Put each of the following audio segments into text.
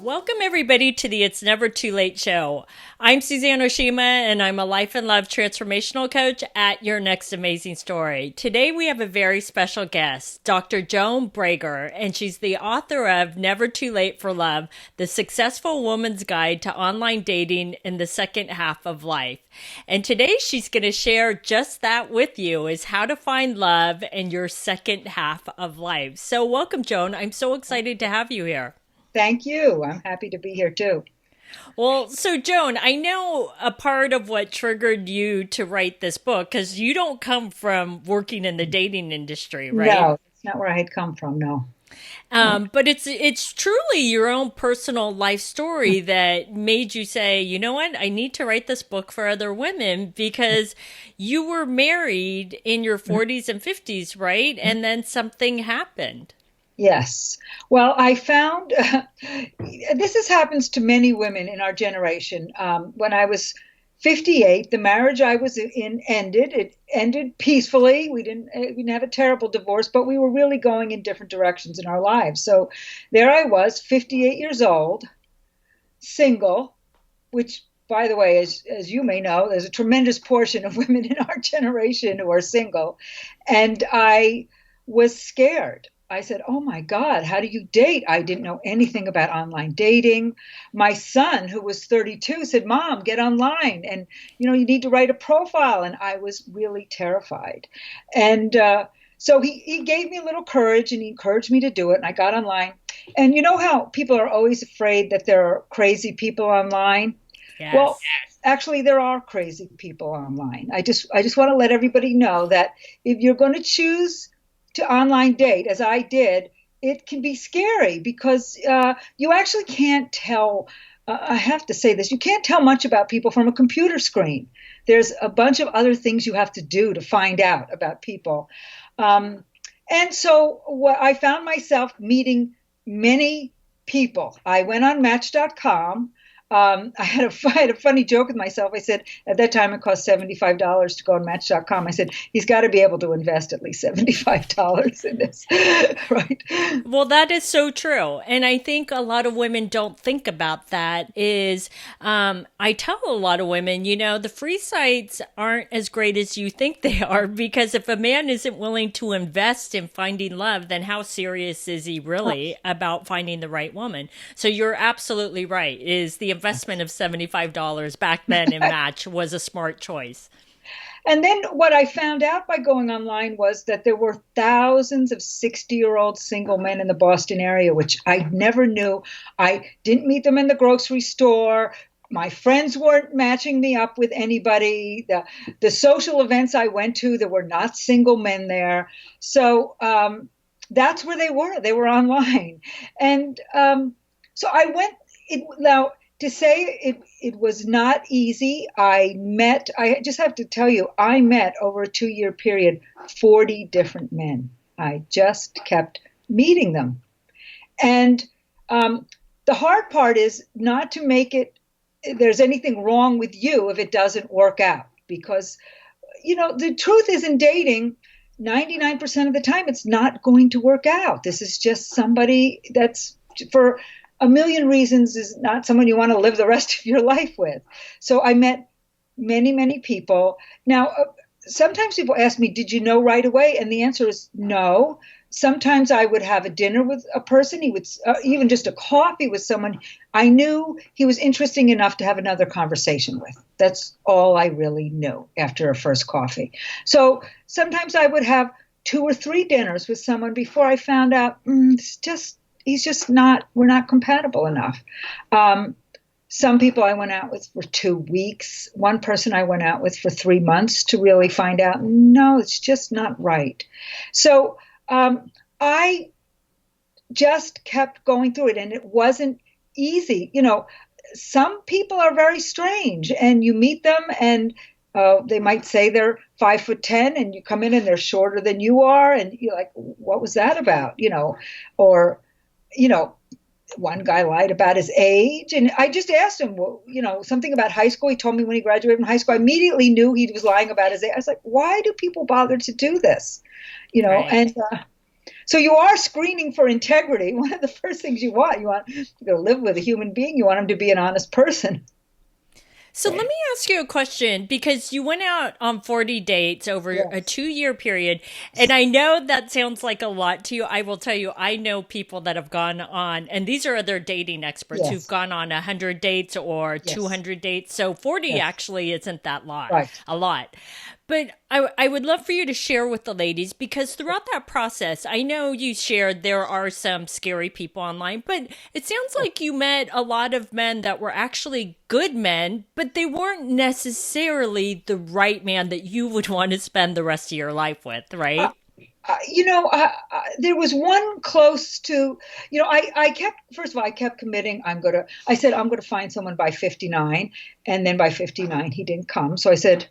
Welcome, everybody, to the It's Never Too Late show. I'm Suzanne Oshima, and I'm a life and love transformational coach at Your Next Amazing Story. Today, we have a very special guest, Dr. Joan Bragar, and she's the author of Never Too Late for Love, The Successful Woman's Guide to Online Dating in the Second Half of Life. And today, she's going to share just that with you, is how to find love in your second half of life. So welcome, Joan. I'm so excited to have you here. Thank you. I'm happy to be here too. Well, so Joan, I know a part of what triggered you to write this book, because you don't come from working in the dating industry, right? No, it's not where I had come from. No. But it's truly your own personal life story that made you say, you know what, I need to write this book for other women, because you were married in your 40s and 50s, right? And then something happened. Yes. Well, I found this happens to many women in our generation. When I was 58, the marriage I was in ended. It ended peacefully. We didn't have a terrible divorce, but we were really going in different directions in our lives. So there I was, 58 years old, single, which, by the way, as you may know, there's a tremendous portion of women in our generation who are single. And I was scared. I said, "Oh my God, how do you date?" I didn't know anything about online dating. My son, who was 32, said, "Mom, get online, and you need to write a profile." And I was really terrified. And so he gave me a little courage, and he encouraged me to do it. And I got online. And you know how people are always afraid that there are crazy people online? Well, Yes. actually, there are crazy people online. I just want to let everybody know that if you're going to choose to online date, as I did, it can be scary because you actually can't tell. I have to say this, you can't tell much about people from a computer screen. There's a bunch of other things you have to do to find out about people. And so I found myself meeting many people. I went on Match.com. I had a funny joke with myself. I said, at that time it cost $75 to go on Match.com. I said, he's got to be able to invest at least $75 in this, right? Well, that is so true. And I think a lot of women don't think about that is, I tell a lot of women, the free sites aren't as great as you think they are, because if a man isn't willing to invest in finding love, then how serious is he really about finding the right woman? So you're absolutely right. Is the investment of $75 back then in Match was a smart choice. And then what I found out by going online was that there were thousands of 60-year-old single men in the Boston area, which I never knew. I didn't meet them in the grocery store. My friends weren't matching me up with anybody. The social events I went to, there were not single men there. So that's where they were. They were online. And so I went. Now, to say it was not easy, I just have to tell you, I met over a 2-year period 40 different men. I just kept meeting them. And the hard part is not to make there's anything wrong with you if it doesn't work out. Because, the truth is, in dating, 99% of the time, it's not going to work out. This is just somebody that's, for a million reasons, is not someone you want to live the rest of your life with. So I met many, many people. Now, sometimes people ask me, did you know right away? And the answer is no. Sometimes I would have a dinner with a person, he would even just a coffee with someone. I knew he was interesting enough to have another conversation with. That's all I really knew after a first coffee. So sometimes I would have 2 or 3 dinners with someone before I found out we're not compatible enough. Some people I went out with for 2 weeks. One person I went out with for 3 months to really find out, no, it's just not right. So I just kept going through it, and it wasn't easy. Some people are very strange, and you meet them, and they might say they're 5'10", and you come in and they're shorter than you are, and you're like, what was that about? Or one guy lied about his age, and I just asked him, well, something about high school. He told me when he graduated from high school. I immediately knew he was lying about his age. I was like, why do people bother to do this? Right. And So you are screening for integrity. One of the first things you want to live with a human being. You want him to be an honest person. So let me ask you a question because you went out on 40 dates over a Yes. 2 year period. And I know that sounds like a lot to you. I will tell you, I know people that have gone on, and these are other dating experts who've Yes. gone on 100 dates or Yes. 200 dates. So 40 Yes. actually isn't that Right. a lot. But I would love for you to share with the ladies because throughout that process, I know you shared there are some scary people online, but it sounds like you met a lot of men that were actually good men, but they weren't necessarily the right man that you would want to spend the rest of your life with, Uh, right? there was one close to, I kept, first of all, I kept committing. I said, I'm going to find someone by 59. And then by 59, he didn't come. So I said,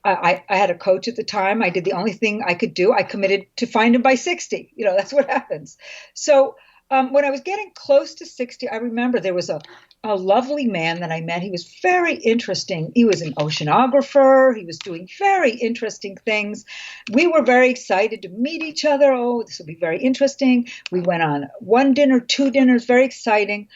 I had a coach at the time. I did the only thing I could do. I committed to find him by 60. That's what happens. So when I was getting close to 60, I remember there was a lovely man that I met. He was very interesting. He was an oceanographer. He was doing very interesting things. We were very excited to meet each other. Oh, this will be very interesting. We went on one dinner, two dinners, very exciting.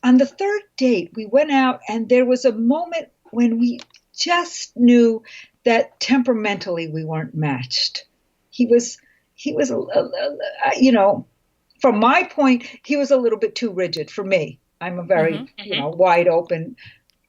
On the third date, we went out, and there was a moment when we just knew that temperamentally we weren't matched. He was, from my point, he was a little bit too rigid for me. I'm a very, wide open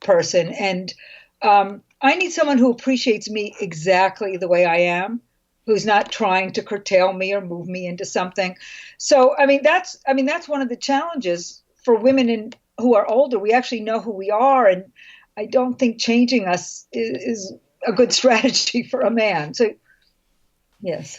person, and I need someone who appreciates me exactly the way I am, who's not trying to curtail me or move me into something. So, that's one of the challenges for who are older. We actually know who we are, and I don't think changing us is a good strategy for a man. So, yes.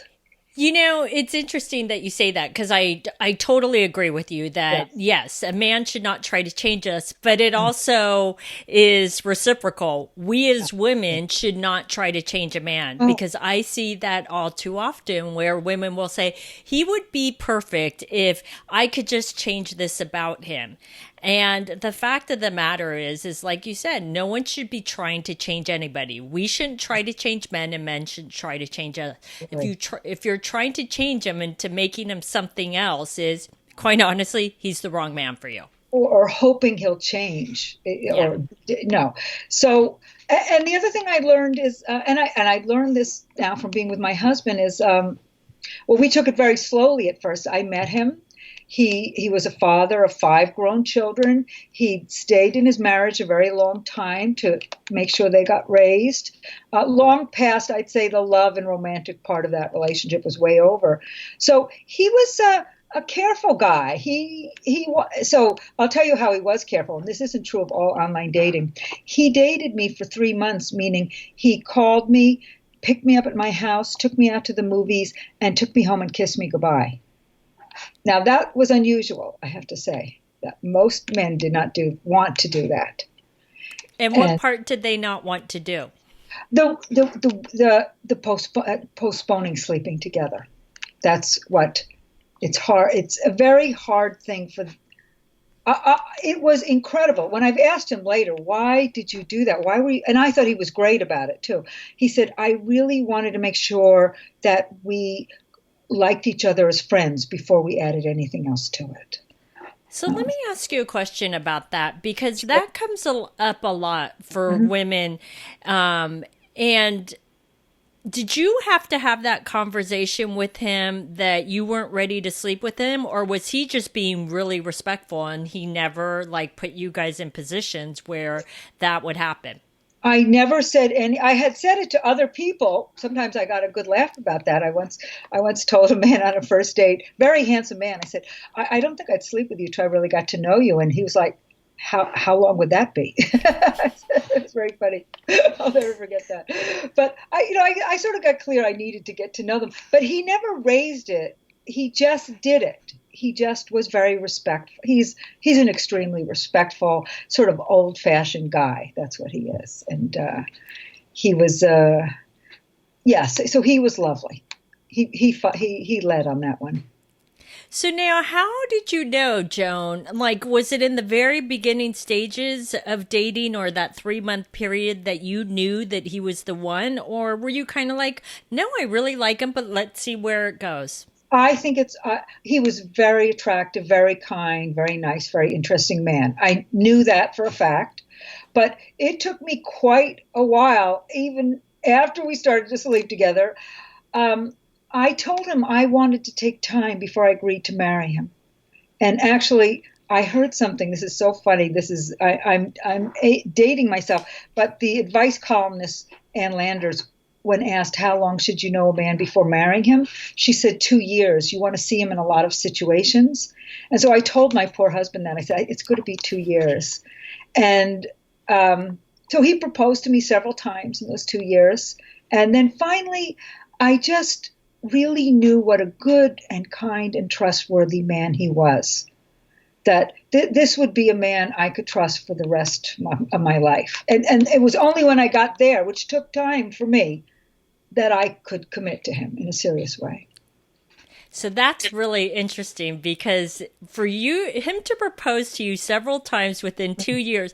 It's interesting that you say that because I totally agree with you that Yes. yes, a man should not try to change us, but it also is reciprocal. We as women should not try to change a man Oh, because I see that all too often where women will say, he would be perfect if I could just change this about him. And the fact of the matter is like you said, no one should be trying to change anybody. We shouldn't try to change men, and men shouldn't try to change us. right. If you're trying to change him into making him something else, is quite honestly, he's the wrong man for you. Or hoping he'll change, Yeah. or no. So, and the other thing I learned is, and I learned this now from being with my husband is, well, we took it very slowly at first. I met him. He was a father of 5 grown children. He stayed in his marriage a very long time to make sure they got raised. Long past, I'd say, the love and romantic part of that relationship was way over. So he was a careful guy. So I'll tell you how he was careful, and this isn't true of all online dating. He dated me for 3 months, meaning he called me, picked me up at my house, took me out to the movies, and took me home and kissed me goodbye. Now that was unusual, I have to say. That most men did not want to do that. And what And part did they not want to do? the postponing sleeping together. That's what it's hard. It's a very hard thing for. It was incredible when I've asked him later, why did you do that? Why were you? And I thought he was great about it too. He said, I really wanted to make sure that we liked each other as friends before we added anything else to it. So let me ask you a question about that because that comes up a lot for women. And did you have to have that conversation with him that you weren't ready to sleep with him, or was he just being really respectful and he never put you guys in positions where that would happen? I never said any. I had said it to other people. Sometimes I got a good laugh about that. I once told a man on a first date, very handsome man. I said, I don't think I'd sleep with you till I really got to know you. And he was like, how long would that be? It was very funny. I'll never forget that. But I sort of got clear I needed to get to know them. But he never raised it. He just did it. He just was very respectful. He's an extremely respectful, sort of old-fashioned guy. That's what he is. And he was, yes. So he was lovely. He led on that one. So now, how did you know, Joan? Was it in the very beginning stages of dating or that 3 month period that you knew that he was the one? Or were you kind of like, no, I really like him, but let's see where it goes? I think he was very attractive, very kind, very nice, very interesting man. I knew that for a fact, but it took me quite a while, even after we started to sleep together. Um, I told him I wanted to take time before I agreed to marry him. And actually, I heard something. This is so funny. I'm dating myself, but the advice columnist Ann Landers, when asked how long should you know a man before marrying him, she said 2 years. You want to see him in a lot of situations. And so I told my poor husband that. I said it's going to be 2 years. And so he proposed to me several times in those 2 years. And then finally, I just really knew what a good and kind and trustworthy man he was. That this would be a man I could trust for the rest of my life. And it was only when I got there, which took time for me, that I could commit to him in a serious way. So that's really interesting because for him to propose to you several times within 2 years,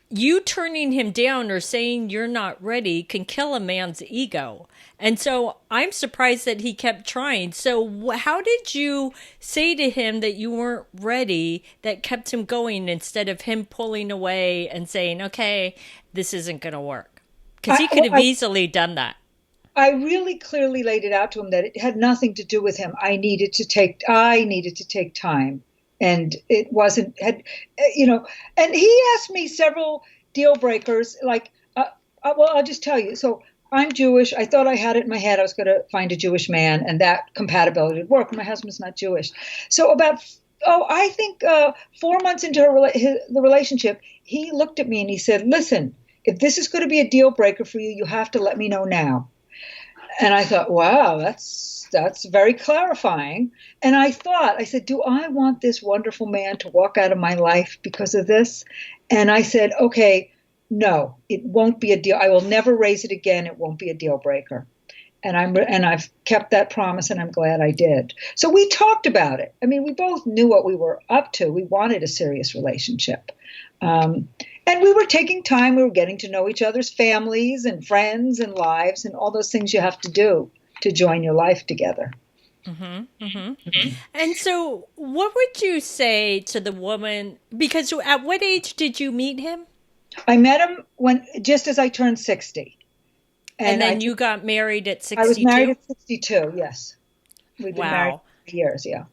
you turning him down or saying you're not ready can kill a man's ego. And so I'm surprised that he kept trying. So how did you say to him that you weren't ready that kept him going instead of him pulling away and saying, okay, this isn't going to work? Because he could have easily done that. I really clearly laid it out to him that it had nothing to do with him. I needed to take time. And it wasn't, and he asked me several deal breakers, like, well, I'll just tell you. So I'm Jewish. I thought I had it in my head. I was going to find a Jewish man and that compatibility would work. My husband's not Jewish. So I think 4 months into the relationship, he looked at me and he said, listen, if this is going to be a deal breaker for you, you have to let me know now. And I thought, wow, that's very clarifying. And I said, do I want this wonderful man to walk out of my life because of this? And I said, okay, no, it won't be a deal. I will never raise it again. It won't be a deal breaker. And I've kept that promise, and I'm glad I did. So we talked about it. I mean, we both knew what we were up to. We wanted a serious relationship. And we were taking time. We were getting to know each other's families and friends and lives and all those things you have to do to join your life together. Mm-hmm, mm-hmm. Mm-hmm. And so what would you say to the woman, because at what age did you meet him? I met him just as I turned 60. And then you got married at 62? I was married at 62, yes. We've been married for years, yeah.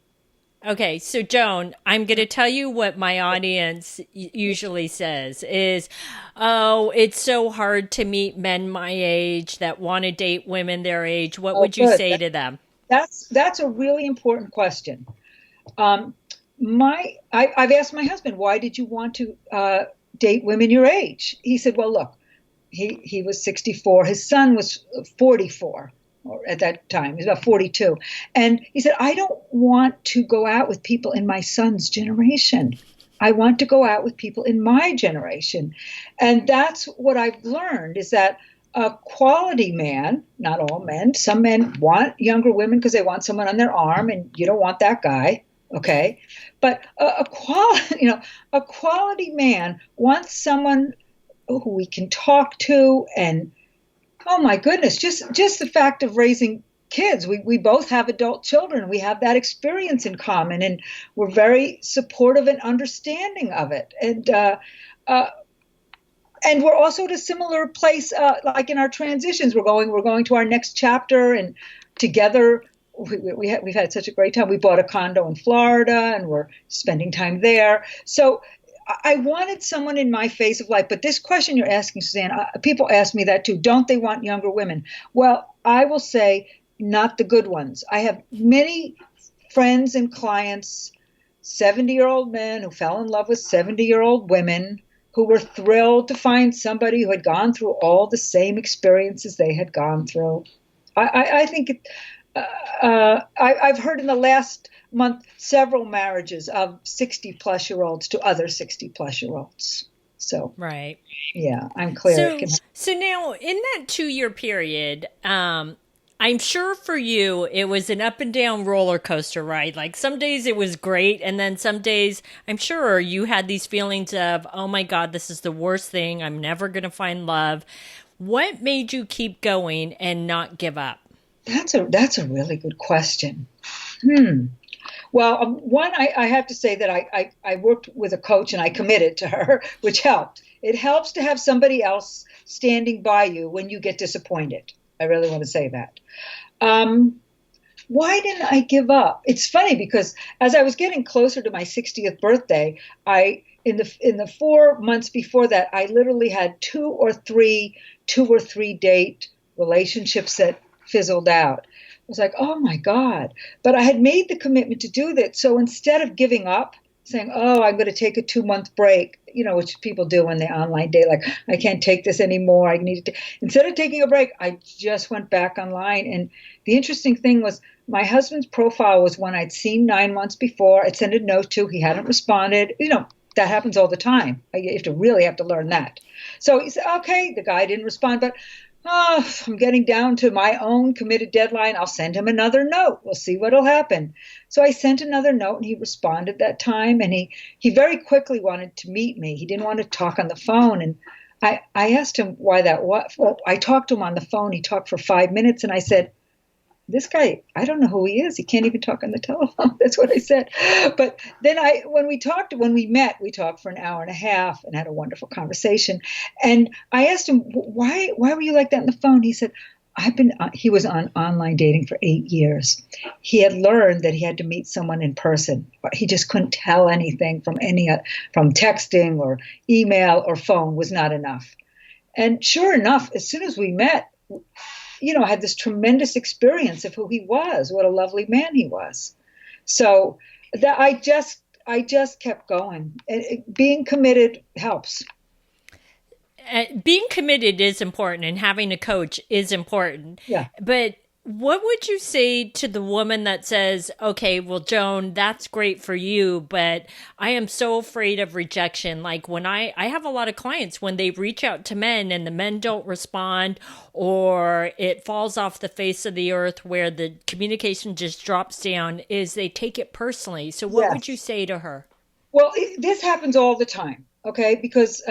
Okay, so Joan, I'm going to tell you what my audience usually says is, oh, it's so hard to meet men my age that want to date women their age. What would you say to them? That's a really important question. I've asked my husband, why did you want to date women your age? He said, well, look, he was 64. His son was 44. Or at that time, he was about 42. And he said, I don't want to go out with people in my son's generation. I want to go out with people in my generation. And that's what I've learned is that a quality man, not all men, some men want younger women because they want someone on their arm and you don't want that guy. Okay. But a quality man wants someone who we can talk to and oh my goodness, just the fact of raising kids. We both have adult children. We have that experience in common and we're very supportive and understanding of it. And we're also at a similar place, like in our transitions. We're going to our next chapter and together we've had such a great time. We bought a condo in Florida and we're spending time there. So I wanted someone in my phase of life, but this question you're asking, Suzanne, people ask me that too. Don't they want younger women? Well, I will say not the good ones. I have many friends and clients, 70-year-old men who fell in love with 70-year-old women who were thrilled to find somebody who had gone through all the same experiences they had gone through. I think I've heard in the last month several marriages of 60-plus-year-olds to other 60-plus-year-olds. So, right. Yeah, I'm clear. So now, in that 2-year period, I'm sure for you, it was an up and down roller coaster ride. Like some days it was great. And then some days I'm sure you had these feelings of, oh my God, this is the worst thing. I'm never going to find love. What made you keep going and not give up? That's a really good question. Hmm. Well, one, I have to say that I worked with a coach and I committed to her, which helped. It helps to have somebody else standing by you when you get disappointed. I really want to say that. Um, why didn't I give up? It's funny because as I was getting closer to my 60th birthday, I in the 4 months before that, I literally had two or three date relationships that fizzled out. I was like, oh my God. But I had made the commitment to do that. So instead of giving up, saying, oh, I'm going to take a 2 month break, which people do when they online date, like, I can't take this anymore. I need to. Instead of taking a break, I just went back online. And the interesting thing was, my husband's profile was one I'd seen 9 months before. I'd sent a note to. He hadn't responded. That happens all the time. You have to learn that. So he said, okay, the guy didn't respond, but I'm getting down to my own committed deadline. I'll send him another note. We'll see what'll happen. So I sent another note and he responded that time. And he very quickly wanted to meet me. He didn't want to talk on the phone. And I asked him why that was. Well, I talked to him on the phone. He talked for 5 minutes and I said, this guy, I don't know who he is. He can't even talk on the telephone. That's what I said. But then when we met, we talked for an hour and a half and had a wonderful conversation. And I asked him, why were you like that on the phone? He said, he was on online dating for 8 years. He had learned that he had to meet someone in person. He just couldn't tell anything from texting or email or phone was not enough. And sure enough, as soon as we met, I had this tremendous experience of who he was, what a lovely man he was. So that I just kept going. Being committed helps. Being committed is important, and having a coach is important. Yeah. But what would you say to the woman that says, okay, well, Joan, that's great for you, but I am so afraid of rejection. Like when I have a lot of clients, when they reach out to men and the men don't respond, or it falls off the face of the earth where the communication just drops down, is they take it personally. So what would you say to her? Well, this happens all the time. Okay. Because,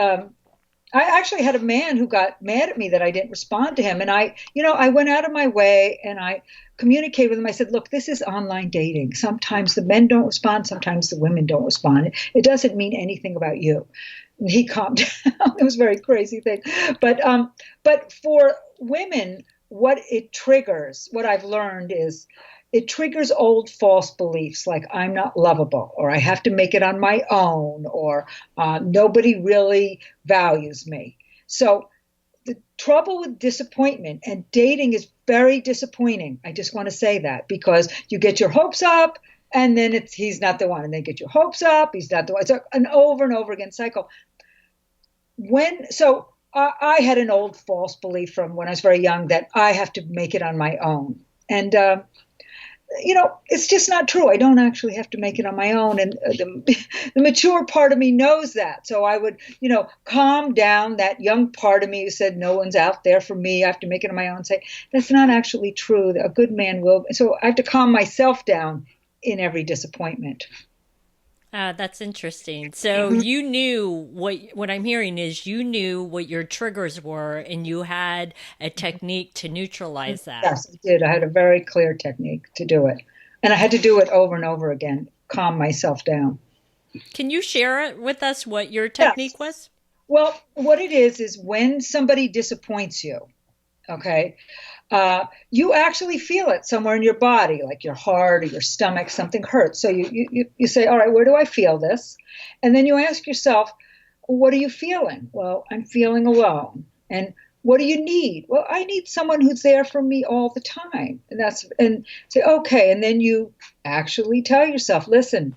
I actually had a man who got mad at me that I didn't respond to him. And I went out of my way and I communicated with him. I said, look, this is online dating. Sometimes the men don't respond. Sometimes the women don't respond. It doesn't mean anything about you. And he calmed down. It was a very crazy thing. But for women, what I've learned is, it triggers old false beliefs like I'm not lovable, or I have to make it on my own, or nobody really values me. So the trouble with disappointment, and dating is very disappointing. I just want to say that, because you get your hopes up and then he's not the one, and then get your hopes up, he's not the one. It's an over and over again cycle. I had an old false belief from when I was very young that I have to make it on my own. And it's just not true. I don't actually have to make it on my own. And the mature part of me knows that. So I would, calm down that young part of me who said, no one's out there for me. I have to make it on my own. Say, that's not actually true. A good man will. So I have to calm myself down in every disappointment. That's interesting. So you knew what I'm hearing is you knew what your triggers were and you had a technique to neutralize that. Yes, I did. I had a very clear technique to do it. And I had to do it over and over again, calm myself down. Can you share it with us what your technique was? Well, what it is when somebody disappoints you, okay, you actually feel it somewhere in your body, like your heart or your stomach, something hurts. So you say, all right, where do I feel this? And then you ask yourself, what are you feeling? Well, I'm feeling alone. And what do you need? Well, I need someone who's there for me all the time. And say, okay. And then you actually tell yourself, listen,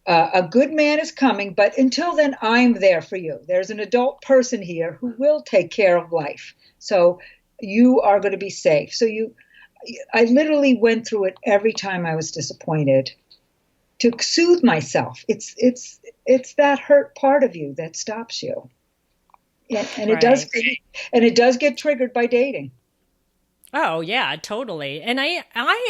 a good man is coming, but until then, I'm there for you. There's an adult person here who will take care of life. So you are going to be safe. So I literally went through it every time I was disappointed to soothe myself. It's that hurt part of you that stops you. Yeah, and Right. it does get triggered by dating. Oh, yeah, totally. And I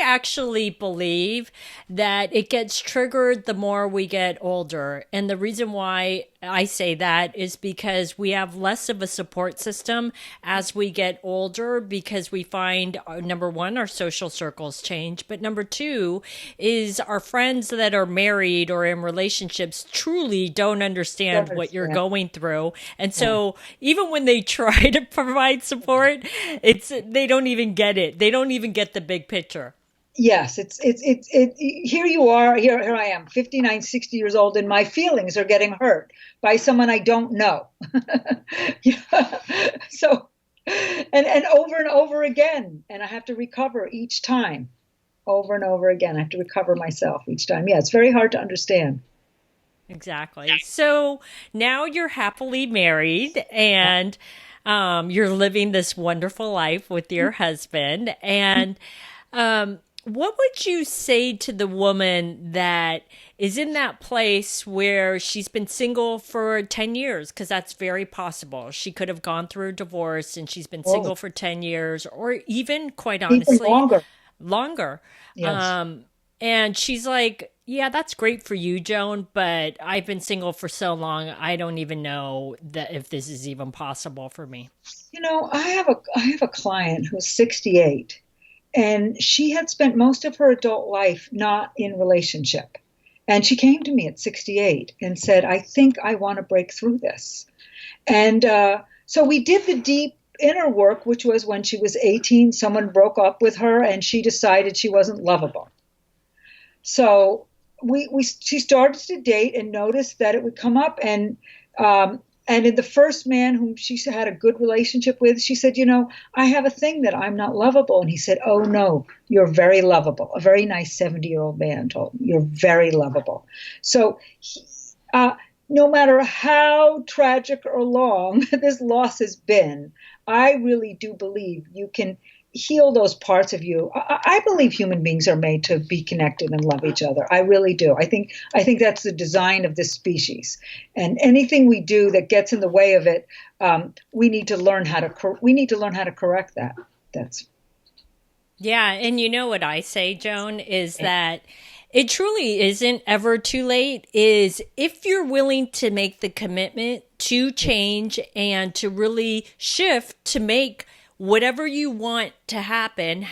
actually believe that it gets triggered the more we get older. And the reason why I say that is because we have less of a support system as we get older, because we find number one, our social circles change, but number two is our friends that are married or in relationships truly don't understand what you're going through. And so even when they try to provide support, they don't even get it. They don't even get the big picture. Yes, here you are, here I am, 59, 60 years old, and my feelings are getting hurt by someone I don't know. Yeah. So, and over again, and I have to recover each time, over and over again. I have to recover myself each time. Yeah, it's very hard to understand. Exactly. So now you're happily married and you're living this wonderful life with your husband. And what would you say to the woman that is in that place where she's been single for 10 years? Because that's very possible. She could have gone through a divorce and she's been single for 10 years, or even, quite Even honestly, longer. longer. Yes. And she's like, yeah, that's great for you, Joan, but I've been single for so long, I don't even know that if this is even possible for me. I have a client who's 68, and she had spent most of her adult life not in relationship. And she came to me at 68 and said, I think I want to break through this. And so we did the deep inner work, which was when she was 18, someone broke up with her and she decided she wasn't lovable. So she started to date and noticed that it would come up, and in the first man whom she had a good relationship with, she said, I have a thing that I'm not lovable. And he said, oh no, you're very lovable. A very nice 70-year-old man told me, you're very lovable. So no matter how tragic or long this loss has been, I really do believe you can heal those parts of you. I believe human beings are made to be connected and love each other. I really do. I think that's the design of this species. And anything we do that gets in the way of it, we need to learn how to correct that. That's Yeah, and you know what I say, Joan, is that it truly isn't ever too late, is if you're willing to make the commitment to change and to really shift to make whatever you want to happen,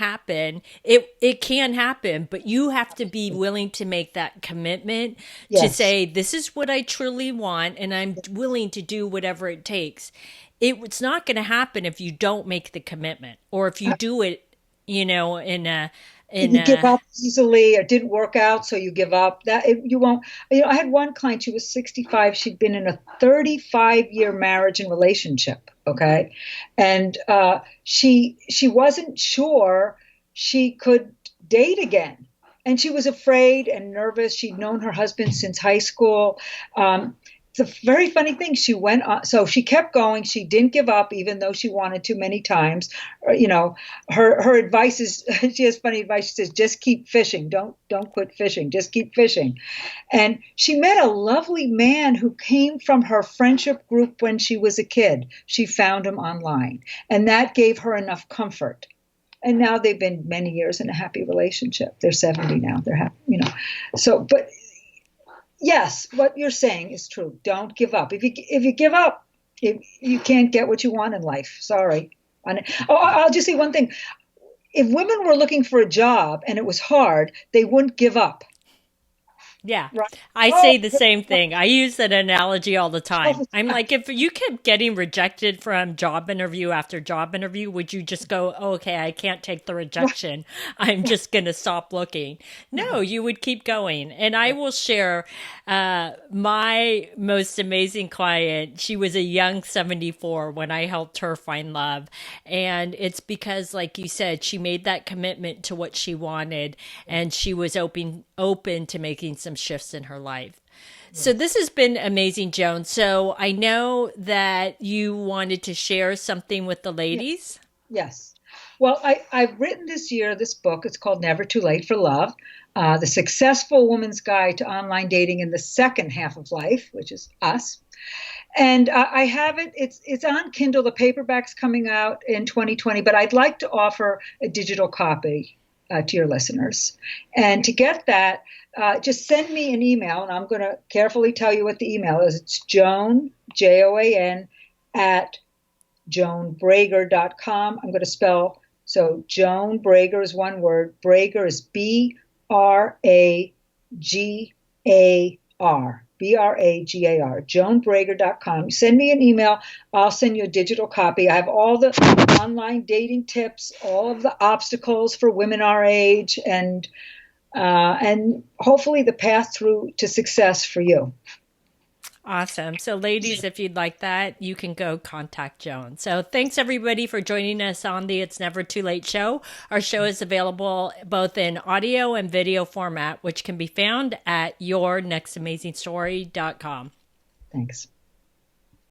it can happen, but you have to be willing to make that commitment to say, this is what I truly want, and I'm willing to do whatever it takes. It's not going to happen if you don't make the commitment, or if you do it, you give up easily. It didn't work out, so you give up. You won't. I had one client. She was 65. She'd been in a 35-year marriage and relationship. Okay, and she wasn't sure she could date again, and she was afraid and nervous. She'd known her husband since high school. It's a very funny thing. She went on, so she kept going. She didn't give up, even though she wanted to many times. Her advice is, she has funny advice. She says, just keep fishing. Don't quit fishing. Just keep fishing. And she met a lovely man who came from her friendship group when she was a kid. She found him online, and that gave her enough comfort. And now they've been many years in a happy relationship. They're 70 now. They're happy, So, but yes, what you're saying is true. Don't give up. If you give up, you can't get what you want in life. Sorry. I'll just say one thing. If women were looking for a job and it was hard, they wouldn't give up. Yeah, Right? I say the same thing. I use that analogy all the time. I'm like, if you kept getting rejected from job interview after job interview, would you just go, oh, okay, I can't take the rejection. I'm just going to stop looking. No, you would keep going. And I will share my most amazing client. She was a young 74 when I helped her find love. And it's because, like you said, she made that commitment to what she wanted, and she was open to making some shifts in her life. So this has been amazing, Joan. So I know that you wanted to share something with the ladies. Yes. Well, I've written this book. It's called Never Too Late for Love, The Successful Woman's Guide to Online Dating in the Second Half of Life, which is us. And I have it. It's on Kindle. The paperback's coming out in 2020, but I'd like to offer a digital copy to your listeners. And to get that, just send me an email, and I'm going to carefully tell you what the email is. It's Joan, Joan, at joanbragar.com. I'm going to spell, so Joan Bragar is one word. Bragar is Bragar. Bragar, joanbragar.com. Send me an email. I'll send you a digital copy. I have all the online dating tips, all of the obstacles for women our age, and hopefully the path through to success for you. Awesome. So ladies, if you'd like that, you can go contact Joan. So thanks everybody for joining us on the It's Never Too Late show. Our show is available both in audio and video format, which can be found at yournextamazingstory.com. Thanks.